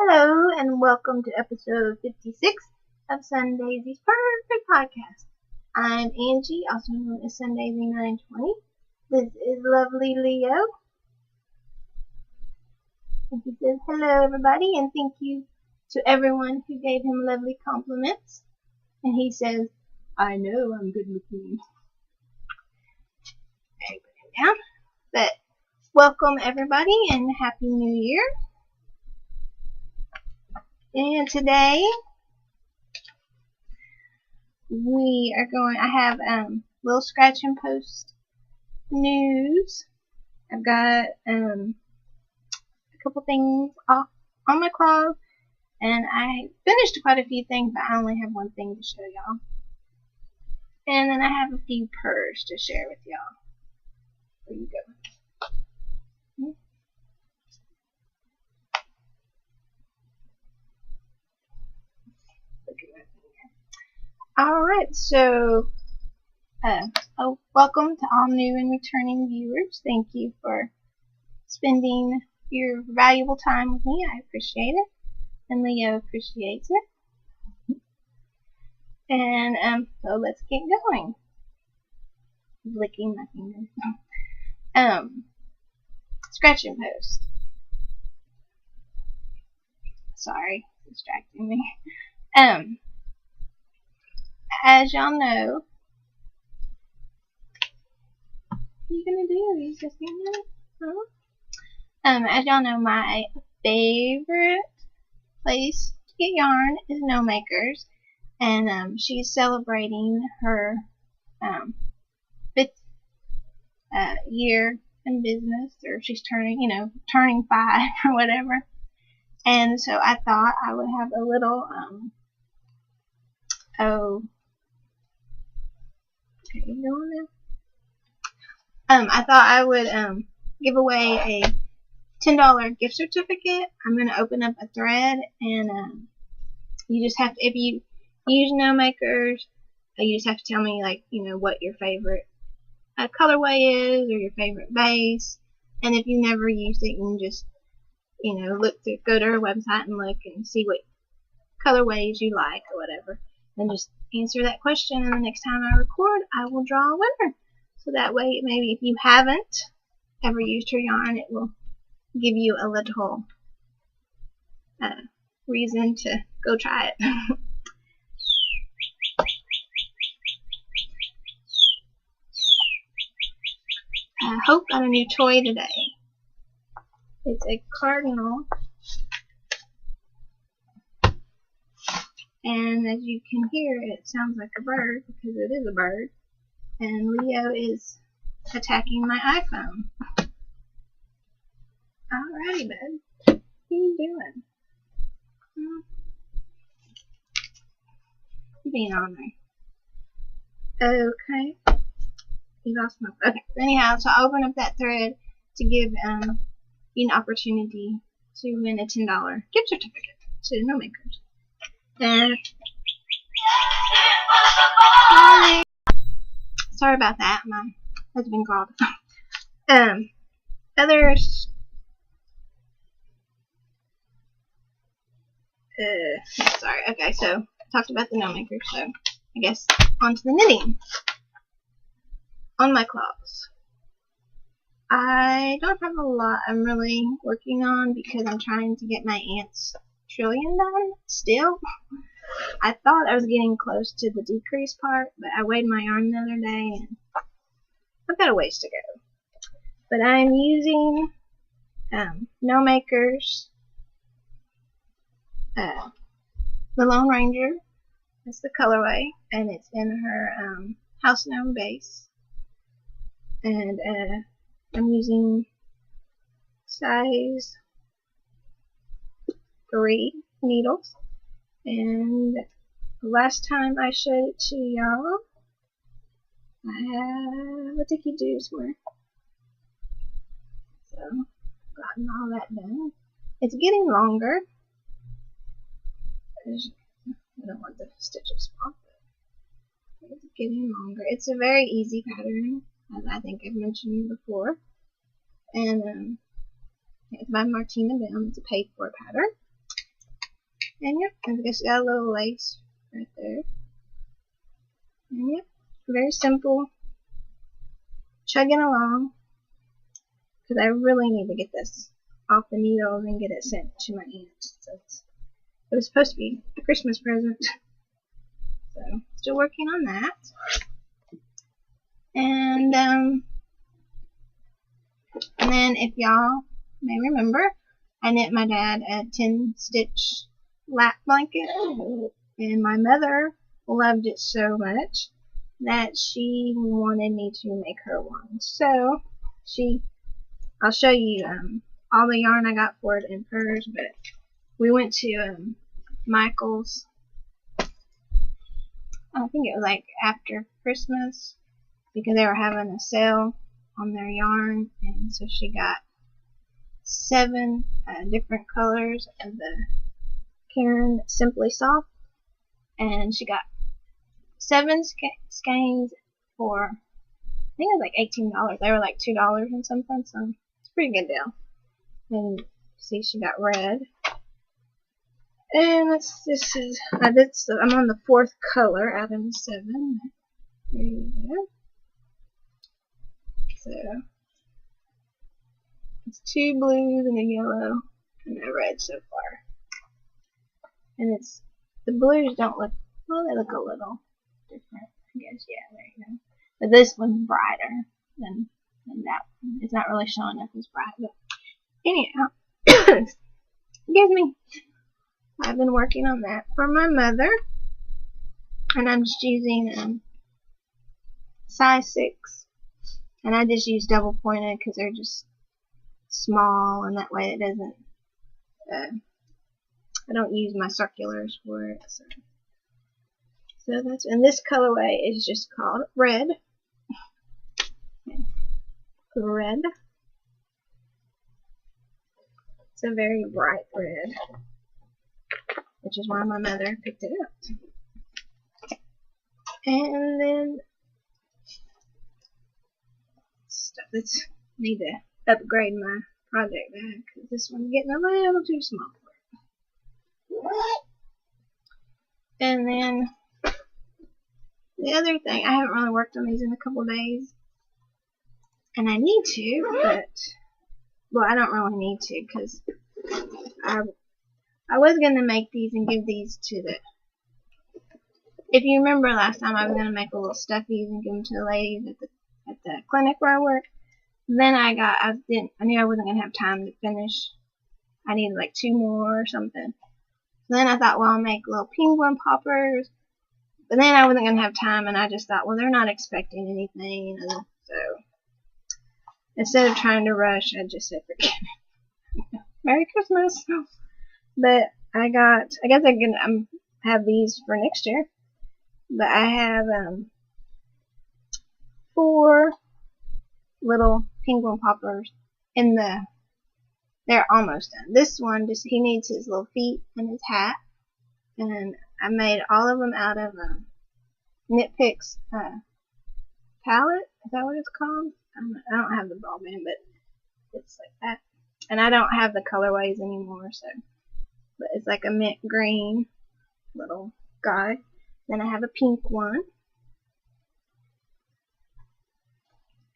Hello and welcome to episode 56 of Sundaysy's Perfect Podcast. I'm Angie, also known as Sundaysy920. This is lovely Leo. And he says hello everybody and thank you to everyone who gave him lovely compliments. And he says, I know I'm good looking. I put him down. But welcome everybody and Happy New Year. And today I have little scratch and post news. I've got a couple things off on my cloth, and I finished quite a few things, but I only have one thing to show y'all. And then I have a few purrs to share with y'all. There you go. Alright, so welcome to all new and returning viewers. Thank you for spending your valuable time with me. I appreciate it. And Leo appreciates it. And so let's get going. Licking my fingers. Scratch and post. Sorry, distracting me. As y'all know, what are you gonna do? You just gonna, as y'all know, my favorite place to get yarn is No Makers, and she's celebrating her 5th year in business, or she's turning 5 or whatever. And so I thought I would have a little I thought I would give away a $10 gift certificate. I'm going to open up a thread, and you just have to, if you use No Makers, you just have to tell me what your favorite colorway is or your favorite base. And if you never used it, you can just go to her website and look and see what colorways you like or whatever. And just answer that question, and the next time I record, I will draw a winner. So that way, maybe if you haven't ever used her yarn, it will give you a little reason to go try it. Hope got a new toy today. It's a cardinal. And as you can hear, it sounds like a bird because it is a bird. And Leo is attacking my iPhone. Alrighty, bud. What are you doing? You being on there. Okay. You lost my. Okay. Anyhow, so I'll open up that thread to give you an opportunity to win a $10 gift certificate to No Makers. And sorry about that. My husband called. Others. Sorry. Okay, so talked about the No Makers. So I guess on to the knitting. On my cloths, I don't have a lot I'm really working on because I'm trying to get my aunt's trillion done still. I thought I was getting close to the decrease part, but I weighed my yarn the other day and I've got a ways to go. But I'm using No Makers, the Lone Ranger. That's the colorway, and it's in her House Gnome base. And I'm using size 3 needles. And last time I showed it to y'all, I have a dicky do somewhere. So, gotten all that done. It's getting longer. I don't want the stitches off, but it's getting longer. It's a very easy pattern, as I think I've mentioned before. And it's by Martina Bell. It's a paid for pattern. And yep, I just got a little lace right there. And yep, very simple. Chugging along. Because I really need to get this off the needles and get it sent to my aunt. So it was supposed to be a Christmas present. So, still working on that. And then if y'all may remember, I knit my dad a 10-stitch lap blanket. And my mother loved it so much that she wanted me to make her one. So, I'll show you all the yarn I got for it in hers, but we went to Michael's, I think it was like after Christmas, because they were having a sale on their yarn, and so she got 7 different colors of the Karen Simply Soft, and she got 7 skeins for, I think it was like $18. They were like $2 and something, so it's a pretty good deal. And see, she got red. And I'm on the 4th color out of the 7. There you go. So it's 2 blues and a yellow and a red so far. And the blues don't look, well, they look a little different, I guess. Yeah, there you go. But this one's brighter than that one. It's not really showing up as bright, but anyhow, excuse me. I've been working on that for my mother, and I'm just using size 6, and I just use double pointed because they're just small, and that way it doesn't, I don't use my circulars for it. So that's, and this colorway is just called red. Red. It's a very bright red, which is why my mother picked it up. And then stuff that's need to upgrade my project bag because this one's getting a little too small for it. And then the other thing, I haven't really worked on these in a couple days, and I need to, but well, I don't really need to because I was going to make these and give these to the, if you remember last time, I was going to make little stuffies and give them to the ladies at the clinic where I work. Then I knew I wasn't going to have time to finish. I needed like 2 more or something. So then I thought, well, I'll make little penguin poppers. But then I wasn't going to have time, and I just thought, well, they're not expecting anything. So instead of trying to rush, I just said, forget it. Merry Christmas. But I guess I can have these for next year. But I have 4 little penguin poppers they're almost done. This one, he needs his little feet and his hat. And I made all of them out of Knit Picks palette. Is that what it's called? I don't have the ball band, but it's like that. And I don't have the colorways anymore, so. But it's like a mint green little guy. Then I have a pink one.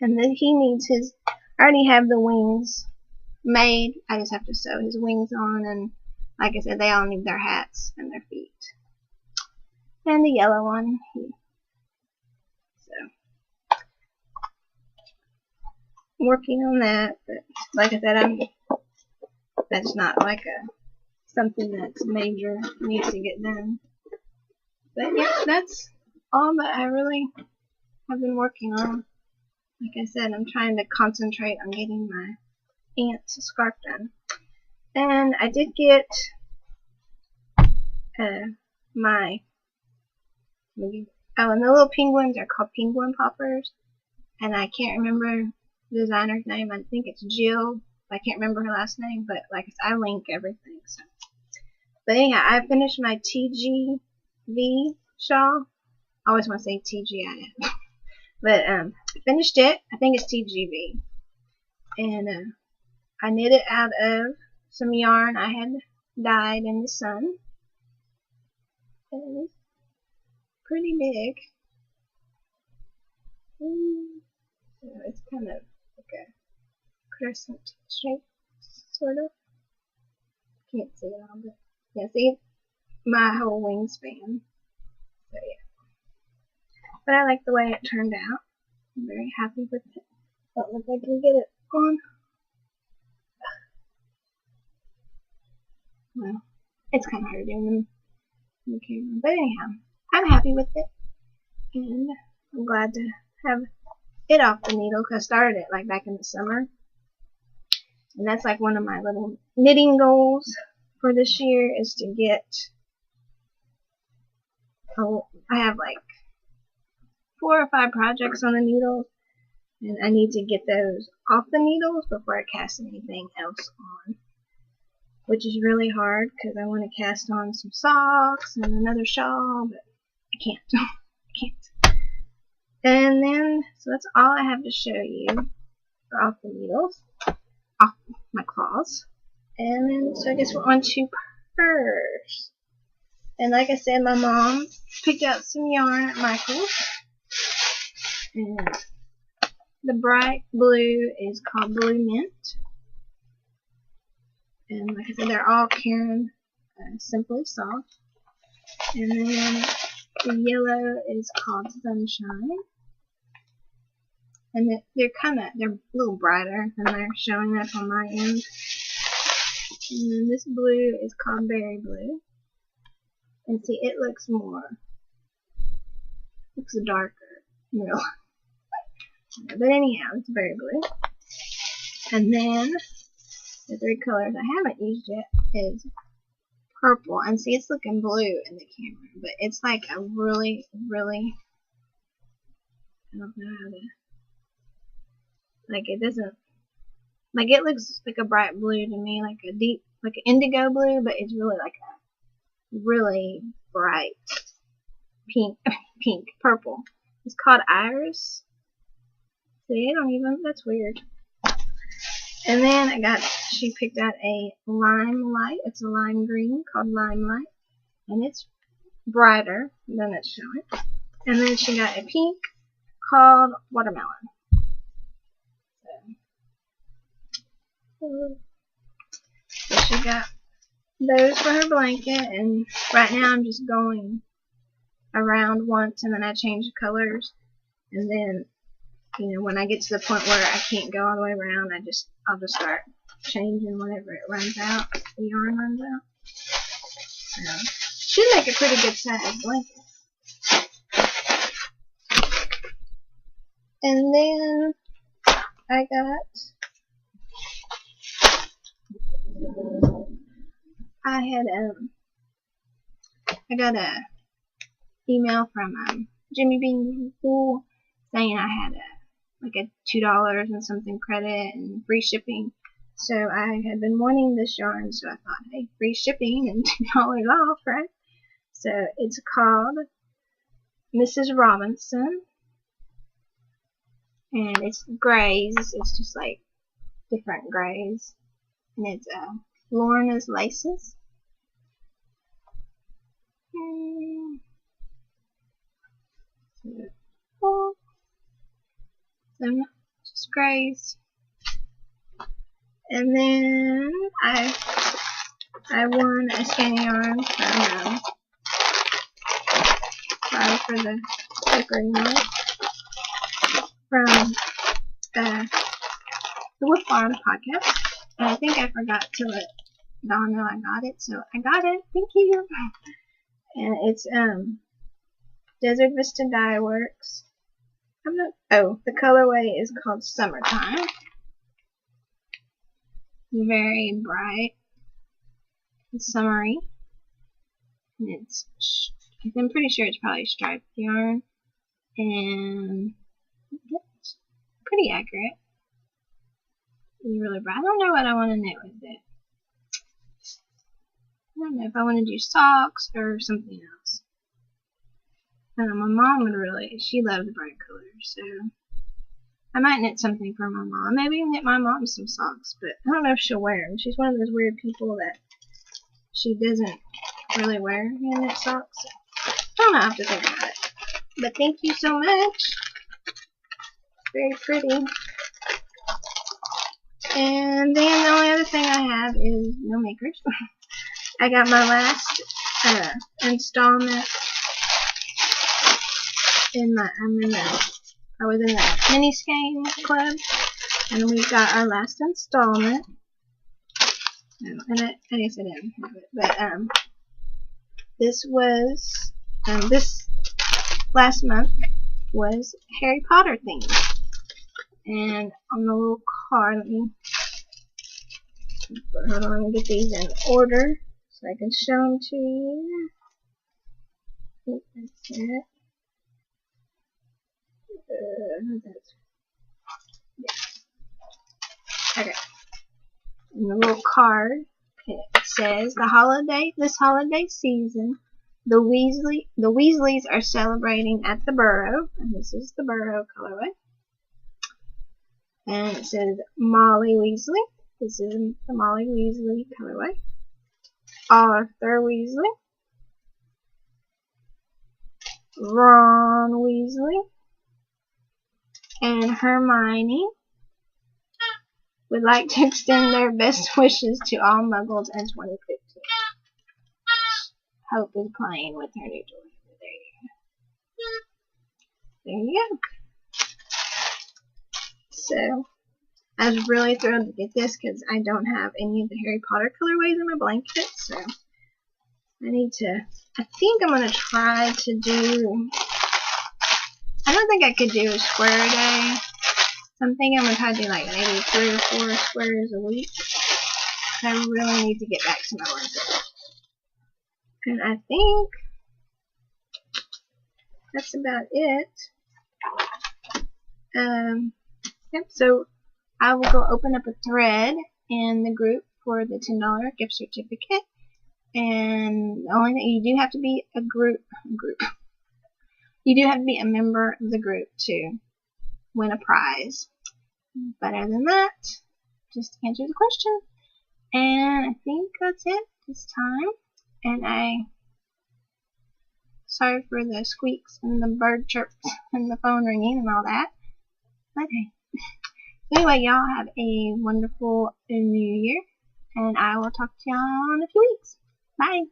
And then he needs his, I already have the wings made. I just have to sew his wings on, and like I said, they all need their hats and their feet. And the yellow one, so working on that, but like I said, that's not like something that's major needs to get done. But yeah, that's all that I really have been working on. Like I said, I'm trying to concentrate on getting my aunt's scarf done. And I did get and the little penguins are called penguin poppers. And I can't remember the designer's name. I think it's Jill. I can't remember her last name, but like I said, I link everything. So. But anyhow, I finished my TGV shawl. I always want to say TGIF. But finished it. I think it's TGV. And I knit it out of some yarn I had dyed in the sun. And it's pretty big. So it's kind of like a crescent shape, sort of. Can't see it all, but yeah, see my whole wingspan. So yeah. But I like the way it turned out. I'm very happy with it. Don't look like I can get it on. Well, it's kind of hard doing the camera. But anyhow, I'm happy with it. And I'm glad to have it off the needle because I started it like back in the summer. And that's like one of my little knitting goals for this year is to get, I have like 4 or 5 projects on the needles. And I need to get those off the needles before I cast anything else on. Which is really hard because I want to cast on some socks and another shawl, but I can't. I can't. And then, so that's all I have to show you for off the needles, off my claws. And then, so I guess we're on to purrs. And like I said, my mom picked out some yarn at Michael's. And the bright blue is called Blue Mint. And like I said, they're all Karen Simply Soft. And then the yellow is called Sunshine. And they're a little brighter than they're showing up on my end. And then this blue is called Berry Blue. And see, it looks darker. No. But anyhow, it's Berry Blue. And then the 3 colors I haven't used yet is purple. And see, it's looking blue in the camera, but it's like a really, really, I don't know how to, like it doesn't, like it looks like a bright blue to me, like a deep, like an indigo blue, but it's really like a really bright purple. It's called Iris. See, that's weird. And then she picked out a Limelight. It's a lime green called Limelight. And it's brighter than it's showing. And then she got a pink called Watermelon. So she got those for her blanket. And right now I'm just going around once and then I change the colors. And then, you know, when I get to the point where I can't go all the way around, I'll just start changing whenever it runs out, the yarn runs out. Should make a pretty good size blanket. And then I got a email from Jimmy Bean Pool saying I had like a $2 and something credit and free shipping. So I had been wanting this yarn, so I thought, hey, free shipping and $2 off, right? So it's called Mrs. Robinson, and it's grays. It's just like different grays, and it's Lorna's Laces. So just grays. And then I won a skein yarn from sorry for the flickering noise from the Wood Farm podcast. And I think I forgot to let Dawn know I got it, so I got it. Thank you. And it's Desert Vista Dye Works. The colorway is called Summertime. Very bright and summery. And I'm pretty sure it's probably striped yarn. And it's pretty accurate. It's really bright. I don't know what I want to knit with it. I don't know if I want to do socks or something else. My mom she loves bright colors, so I might knit something for my mom. Maybe knit my mom some socks, but I don't know if she'll wear them. She's one of those weird people that she doesn't really wear knit socks. don't know how to think about it. But thank you so much. Very pretty. And then the only other thing I have is no makers. I got my last installment I was in the mini skein club, and we got our last installment. And I guess I didn't have it, but this was this last month was Harry Potter themed, and on the little card, let me get these in order so I can show them to you. I think that's it. Okay. In the little card, it says this holiday season, the Weasleys are celebrating at the Burrow, and this is the Burrow colorway. And it says Molly Weasley. This is the Molly Weasley colorway. Arthur Weasley. Ron Weasley. And Hermione would like to extend their best wishes to all Muggles in 2015. Hope is playing with her new toy. There you go. So, I was really thrilled to get this because I don't have any of the Harry Potter colorways in my blanket, so I think I'm going to try to do, I don't think I could do a square a day. So I'm thinking I'm going to try to do like maybe 3 or 4 squares a week. I really need to get back to my blanket. And I think that's about it. Yep, so I will go open up a thread in the group for the $10 gift certificate. And the only thing, you do have to be you do have to be a member of the group to win a prize. But other than that, just answer the question. And I think that's it this time. And sorry for the squeaks and the bird chirps and the phone ringing and all that. But hey. Anyway, y'all have a wonderful new year, and I will talk to y'all in a few weeks. Bye.